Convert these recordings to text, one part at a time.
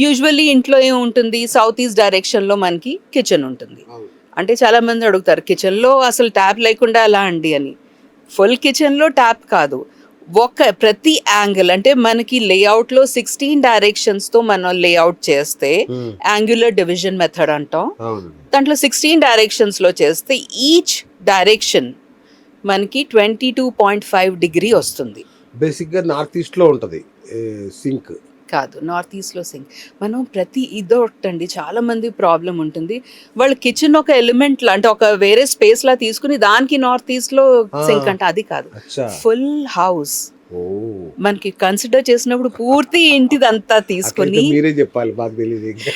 Usually ఇంట్లో ఏముంటుంది, south east డైరెక్షన్లో మనకి కిచెన్ ఉంటుంది. అంటే చాలా మంది అడుగుతారు, కిచెన్లో అసలు ట్యాప్ లేకుండా ఎలా అండి అని. ఫుల్ కిచెన్లో ట్యాప్ కాదు, ప్రతి యాంగిల్ అంటే మనకి లేఅవుట్లో 16 డైరెక్షన్స్తో మనం లేఅవుట్ చేస్తే యాంగులర్ డివిజన్ మెథడ్ అంటాం. దాంట్లో 16 డైరెక్షన్స్లో చేస్తే ఈచ్ డైరెక్షన్ మనకి 22.5 డిగ్రీ వస్తుంది. బేసిక్గా నార్త్ ఈస్ట్లో ఉంటుంది సింక్ కాదు, నార్త్ ఈస్ట్లో సింక్. మనం ప్రతి ఇదొకటండి, చాలా మంది ప్రాబ్లం ఉంటుంది, వాళ్ళ కిచెన్ ఒక ఎలిమెంట్ లా అంటే ఒక వేరే స్పేస్ లా తీసుకుని దానికి నార్త్ ఈస్ట్లో సింక్ అంటే అది కాదు. ఫుల్ హౌస్ మనకి కన్సిడర్ చేసినప్పుడు పూర్తి ఇంటిదంతా తీసుకుని మీరే చెప్పాలి, మాకు తెలియదు.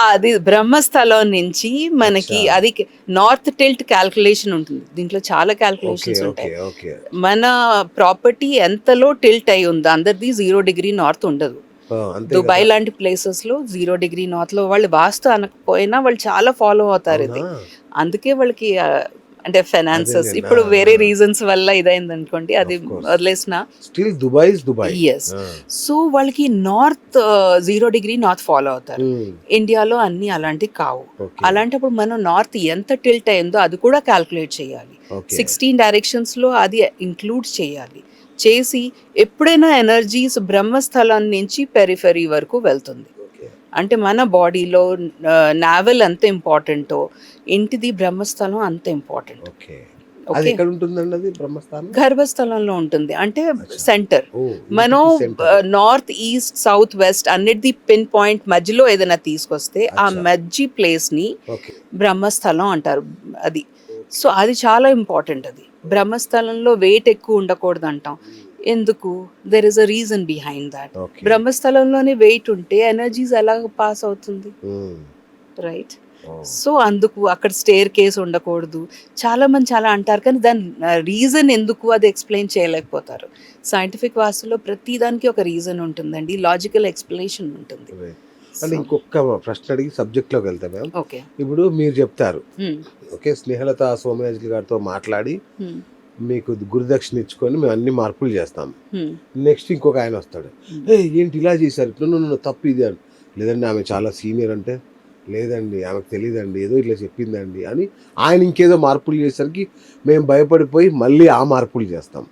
అది బ్రహ్మస్థలం నుంచి మనకి అది నార్త్ టిల్ట్ క్యాల్కులేషన్ ఉంటుంది. దీంట్లో చాలా క్యాల్కులేషన్స్ ఉంటాయి. మన ప్రాపర్టీ ఎంతలో టిల్ట్ అయి ఉందో, అందరిది 0 డిగ్రీ నార్త్ ఉండదు. దుబాయ్ లాంటి ప్లేసెస్ లో 0 డిగ్రీ నార్త్ లో వాళ్ళు వాస్తు అనకపోయినా వాళ్ళు చాలా ఫాలో అవుతారు ఇది. అందుకే వాళ్ళకి అంటే ఫైనాన్సెస్ ఇప్పుడు వేరే రీజన్స్ వల్ల ఇదైంది అనుకోండి, అది వదిలేసిన ఎస్. సో వాళ్ళకి నార్త్ 0 డిగ్రీ నార్త్ ఫాలో అవుతారు. ఇండియాలో అన్ని అలాంటివి కావు. అలాంటప్పుడు మనం నార్త్ ఎంత టిల్ట్ అయిందో అది కూడా క్యాల్కులేట్ చేయాలి. 16 డైరెక్షన్స్ లో అది ఇంక్లూడ్ చేయాలి. చేసి ఎప్పుడైనా ఎనర్జీస్ బ్రహ్మస్థలం నుంచి పెరిఫెరీ వరకు వెళ్తుంది. అంటే మన బాడీలో నావెల్ ఎంత ఇంపార్టెంటో ఇంటిది బ్రహ్మస్థలం అంత ఇంపార్టెంట్. గర్భస్థలంలో ఉంటుంది, అంటే సెంటర్. మనం నార్త్ ఈస్ట్ సౌత్ వెస్ట్ అన్నిటిది పిన్ పాయింట్ మధ్యలో ఏదైనా తీసుకొస్తే ఆ మధ్య ప్లేస్ ని బ్రహ్మస్థలం అంటారు. అది సో అది చాలా ఇంపార్టెంట్. అది బ్రహ్మస్థలంలో వెయిట్ ఎక్కువ ఉండకూడదు అంటాం. ఎందుకు? There is a reason behind that. బ్రహ్మస్థలంలోనే వెయిట్ ఉంటే ఎనర్జీస్ ఎలా పాస్ అవుతుంది, రైట్? సో అందుకు అక్కడ స్టేర్ కేస్ ఉండకూడదు. చాలా మంది చాలా అంటారు, కానీ దాని రీజన్ ఎందుకు అది ఎక్స్ప్లెయిన్ చేయలేకపోతారు. సైంటిఫిక్ వాస్తులో ప్రతి దానికి ఒక రీజన్ ఉంటుందండి, లాజికల్ ఎక్స్ప్లెనేషన్ ఉంటుంది. అంటే ఇంకొక ప్రశ్న అడిగి సబ్జెక్ట్లోకి వెళ్తాం మ్యామ్. ఇప్పుడు మీరు చెప్తారు, ఓకే, స్నేహలత సోమయాజులు గారితో మాట్లాడి మీకు గురుదక్షిణ ఇచ్చుకొని మేము అన్ని మార్పులు చేస్తాం. నెక్స్ట్ ఇంకొక ఆయన వస్తాడు, ఏంటి ఇలా చేశారు, ఇట్లా తప్పు ఇది అని. లేదండి ఆమె చాలా సీనియర్ అంటే, లేదండి ఆమెకు తెలియదండి ఏదో ఇట్లా చెప్పిందండి అని ఆయన ఇంకేదో మార్పులు చేసరికి మేము భయపడిపోయి మళ్ళీ ఆ మార్పులు చేస్తాం.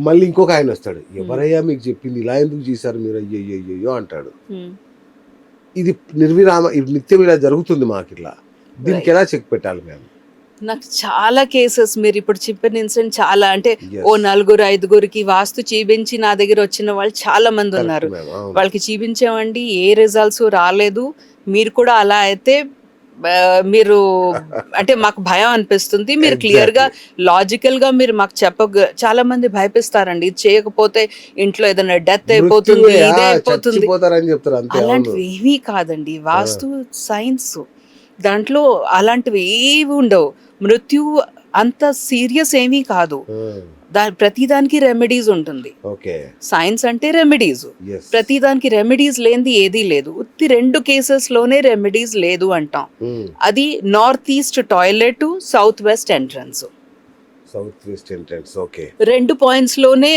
మళ్ళీ ఇంకొక ఆయన వస్తాడు, ఎవరయ్యా మీకు చెప్పింది, ఇలా ఎందుకు చేశారు మీరు, అయ్యో అంటాడు. ఇది నిర్విరామ నిత్యం ఇలా జరుగుతుంది మాకు. ఇట్లా దీనికి ఎలా చెక్ పెట్టాలి మేము? నాకు చాలా కేసెస్ మీరు ఇప్పుడు చెప్పిన ఇన్సిడెంట్ చాలా, అంటే ఓ 4-5 వాస్తు చూపించి నా దగ్గర వచ్చిన వాళ్ళు చాలా మంది ఉన్నారు. వాళ్ళకి చూపించామండి, ఏ రిజల్ట్స్ రాలేదు. మీరు కూడా అలా అయితే మీరు అంటే మాకు భయం అనిపిస్తుంది. మీరు క్లియర్ గా లాజికల్ గా మీరు మాకు చాలా మంది భయపిస్తారండి, ఇది చేయకపోతే ఇంట్లో ఏదైనా డెత్ అయిపోతుంది, ఇదే అయిపోతుంది. అలాంటివి ఏమీ కాదండి. వాస్తు సైన్స్, దాంట్లో అలాంటివి ఏవి ఉండవు. మృత్యు అంత సీరియస్ ఏమీ కాదు. ప్రతిదానికి రెమెడీస్ ఉంటుంది. సైన్స్ అంటే రెమెడీస్, ప్రతిదానికి రెమెడీస్ లేనిది ఏదీ లేదు. 2 కేసెస్ లోనే రెమెడీస్ లేదు అంటాం. అది north east toilet, south west entrance. 2 points లోనే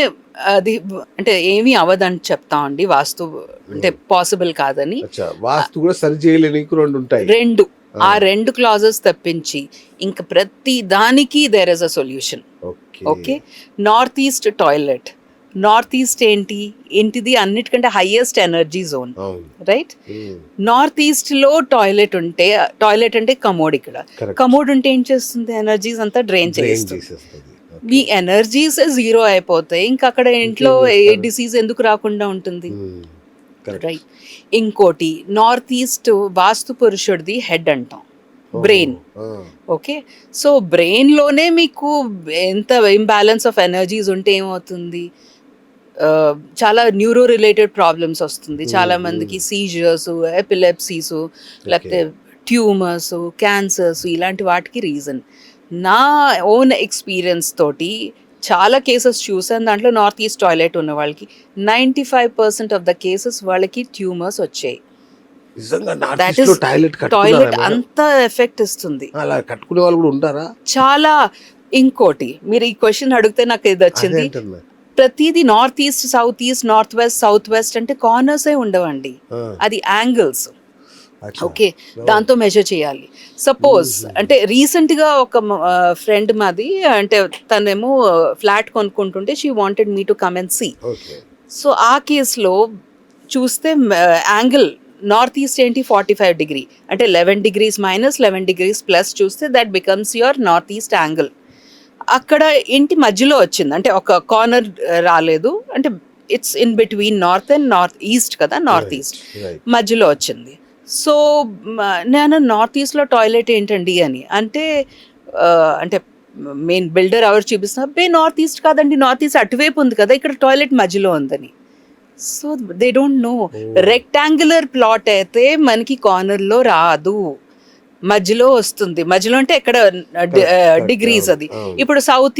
అది అంటే ఏమీ అవదని చెప్తాం అండి. వాస్తు అంటే పాసిబుల్ కాదని. వాస్తు కూడా సరి చేయలేనికి 2 ఉంటాయి. 2 ఆ 2 క్లాజెస్ తప్పించి ఇంకా ప్రతి దానికి there is a solution. Okay, north east toilet, north east ఏంటిది అన్నిటికంటే highest energy zone, right? North east లో టాయిలెట్ ఉంటే, టాయిలెట్ అంటే కమోడ్, ఇక్కడ కమోడ్ ఉంటే ఏం చేస్తుంది, ఎనర్జీస్ అంతా డ్రైన్ చేస్తుంది. మీ ఎనర్జీస్ 0 అయిపోతాయి, ఇంకా అక్కడ ఇంట్లో ఏ డిసీజ్ ఎందుకు రాకుండా ఉంటుంది, రైట్? ఇంకోటి, నార్త్ ఈస్ట్ వాస్తు పురుషుడిది హెడ్ అంటాం, బ్రెయిన్. ఓకే, సో బ్రెయిన్ లోనే మీకు ఎంత ఇంబ్యాలెన్స్ ఆఫ్ ఎనర్జీస్ ఉంటే ఏమవుతుంది, చాలా న్యూరో రిలేటెడ్ ప్రాబ్లమ్స్ వస్తుంది. చాలా మందికి సీజర్స్, ఎపిలెప్సీస్, లేకపోతే ట్యూమర్స్, క్యాన్సర్స్, ఇలాంటి వాటికి రీజన్. నా ఓన్ ఎక్స్పీరియన్స్ తోటి చాలా కేసెస్ చూసాను. దాంట్లో నార్త్ ఈస్ట్ టాయిలెట్ ఉన్న వాళ్ళకి 95% ఆఫ్ ద కేసెస్ వాళ్ళకి ట్యూమర్స్ వచ్చాయి. టాయిలెట్ అంత ఎఫెక్ట్ ఇస్తుంది. చాలా. ఇంకోటి, మీరు ఈ క్వశ్చన్ అడిగితే నాకు ఇది వచ్చింది, ప్రతిదీ north east, south east, north west, south west అంటే కార్నర్సే ఉండవండి, అది యాంగిల్స్. ఓకే, దాంతో మెజర్ చేయాలి. సపోజ్ అంటే రీసెంట్గా ఒక ఫ్రెండ్ మాది, అంటే తనేమో ఫ్లాట్ కొనుక్కుంటుంటే she wanted me to come and see. So ఆ కేసులో చూస్తే యాంగిల్ నార్త్ ఈస్ట్ ఏంటి 45 డిగ్రీ, అంటే 11 degrees మైనస్ 11 degrees ప్లస్ చూస్తే that becomes your north east angle. అక్కడ ఇంటి మధ్యలో వచ్చింది, అంటే ఒక కార్నర్ రాలేదు, అంటే it's in between north and north east కదా, నార్త్ ఈస్ట్ మధ్యలో వచ్చింది. సో నేను నార్త్ ఈస్ట్లో టాయిలెట్ ఏంటండి అని అంటే అంటే మెయిన్ బిల్డర్ ఎవరు చూపిస్తున్నా, బే నార్త్ ఈస్ట్ కాదండి, నార్త్ ఈస్ట్ అటువైపు ఉంది కదా, ఇక్కడ టాయిలెట్ మధ్యలో ఉందని. So they don't know. Rectangular plot అయితే మనకి కార్నర్లో రాదు, మధ్యలో వస్తుంది. మధ్యలో అంటే ఎక్కడ డిగ్రీస్ అది. ఇప్పుడు సౌత్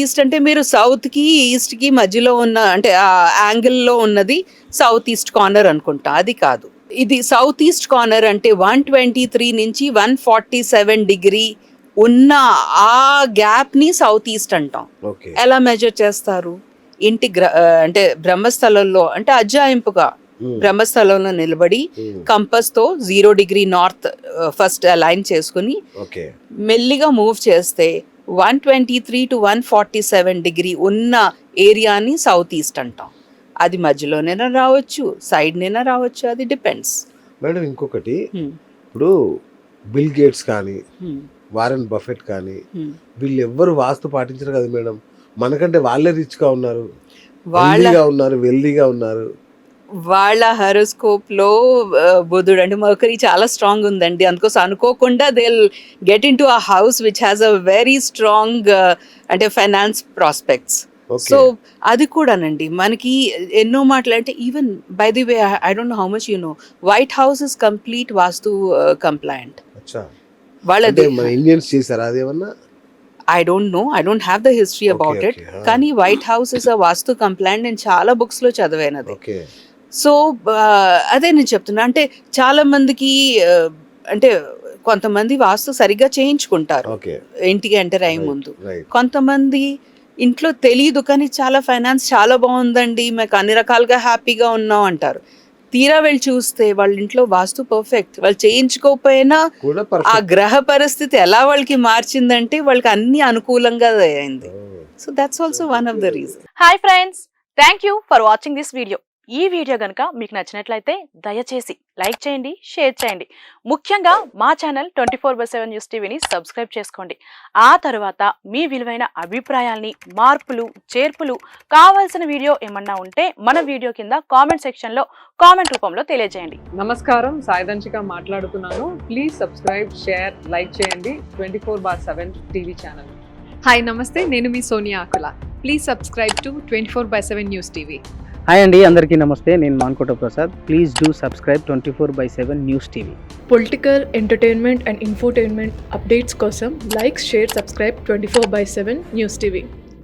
ఈస్ట్ అంటే మీరు సౌత్కి ఈస్ట్కి మధ్యలో ఉన్న, అంటే ఆ యాంగిల్లో ఉన్నది సౌత్ ఈస్ట్ కార్నర్ అనుకుంటా, అది కాదు. ఇది సౌత్ ఈస్ట్ కార్నర్ అంటే 123 నుంచి 147 డిగ్రీ ఉన్న ఆ గ్యాప్ని సౌత్ ఈస్ట్ అంటాం. ఎలా మెజర్ చేస్తారు? ఇంటి అంటే బ్రహ్మస్థలంలో, అంటే అజ్జాయింపుగా బ్రహ్మస్థలంలో నిలబడి కంపస్తో 0 degree నార్త్ ఫస్ట్ అలైన్ చేసుకుని మెల్లిగా మూవ్ చేస్తే 123 to 147 డిగ్రీ ఉన్న ఏరియాని సౌత్ ఈస్ట్ అంటాం. అది మధ్యలోనైనా రావచ్చు, సైడ్నైనా రావచ్చు, అది డిపెండ్స్. మేడం ఇంకొకటి, ఇప్పుడు బిల్ గేట్స్ కానీ వారెన్ బఫెట్ కానీ వీళ్ళు ఎవ్వరు వాస్తు పాటించరు కదా మేడం, మనకంటే వాళ్ళే రిచ్గా ఉన్నారు, వెల్దీగా ఉన్నారు. వాళ్ళ హరోస్కోప్ లో బుధుడు అంటే మర్కరీ చాలా స్ట్రాంగ్ ఉందండి, అందుకోసం అనుకోకుండా they get in to a house which has a very strong అంటే ఫైనాన్స్ ప్రాస్పెక్ట్స్. సో అది కూడానండి మనకి ఎన్నో మాటలు. అంటే even by the way I don't know how much you know, white house is complete vastu complaint. వాళ్ళది Indians చేశారా అదేమన్నా? I don't know. I don't have the history about it. కానీ white house is a vastu complaint, నేను చాలా books లో చదివానది. So అదే నేను చెప్తున్నా, అంటే చాలా మందికి అంటే కొంతమంది వాస్తు సరిగ్గా చేయించుకుంటారు ఇంటికి ఎంటర్ అయ్యే ముందు, కొంతమంది ఇంట్లో తెలియదు కానీ చాలా ఫైనాన్స్ చాలా బాగుందండి, మాకు అన్ని రకాలుగా హ్యాపీగా ఉన్నాం అంటారు. తీరా వెళ్ళి చూస్తే వాళ్ళ ఇంట్లో వాస్తు పర్ఫెక్ట్, వాళ్ళు చేయించుకోకపోయినా ఆ గ్రహ పరిస్థితి ఎలా వాళ్ళకి మార్చిందంటే వాళ్ళకి అన్ని అనుకూలంగా అయింది. So that's also one of the reason. Hi friends, thank you for watching this video. ఈ వీడియో కనుక మీకు నచ్చినట్లయితే దయచేసి లైక్ చేయండి, షేర్ చేయండి. ముఖ్యంగా మా ఛానల్ 24/7 న్యూస్ టీవీని సబ్స్క్రైబ్ చేసుకోండి. ఆ తర్వాత మీ విలువైన అభిప్రాయాల్ని, మార్పులు, చేర్పులు, కావాల్సిన వీడియో ఏమన్నా ఉంటే మన వీడియో కింద కామెంట్ సెక్షన్లో కామెంట్ రూపంలో తెలియజేయండి. నమస్కారం, సాయిదంచిక మాట్లాడుతున్నాను. ప్లీజ్ సబ్స్క్రైబ్, షేర్, లైక్ చేయండి 24/7 టీవీ ఛానల్. హాయ్ నమస్తే, నేను మీ Sonia Akula. Please subscribe to 24/7 news TV. Hi అండి, అందరికీ నమస్తే, నేను Mankota Prasad. Please do subscribe 24/7 news TV. Political, entertainment and infotainment updates కోసం like, share, subscribe 24/7 news TV.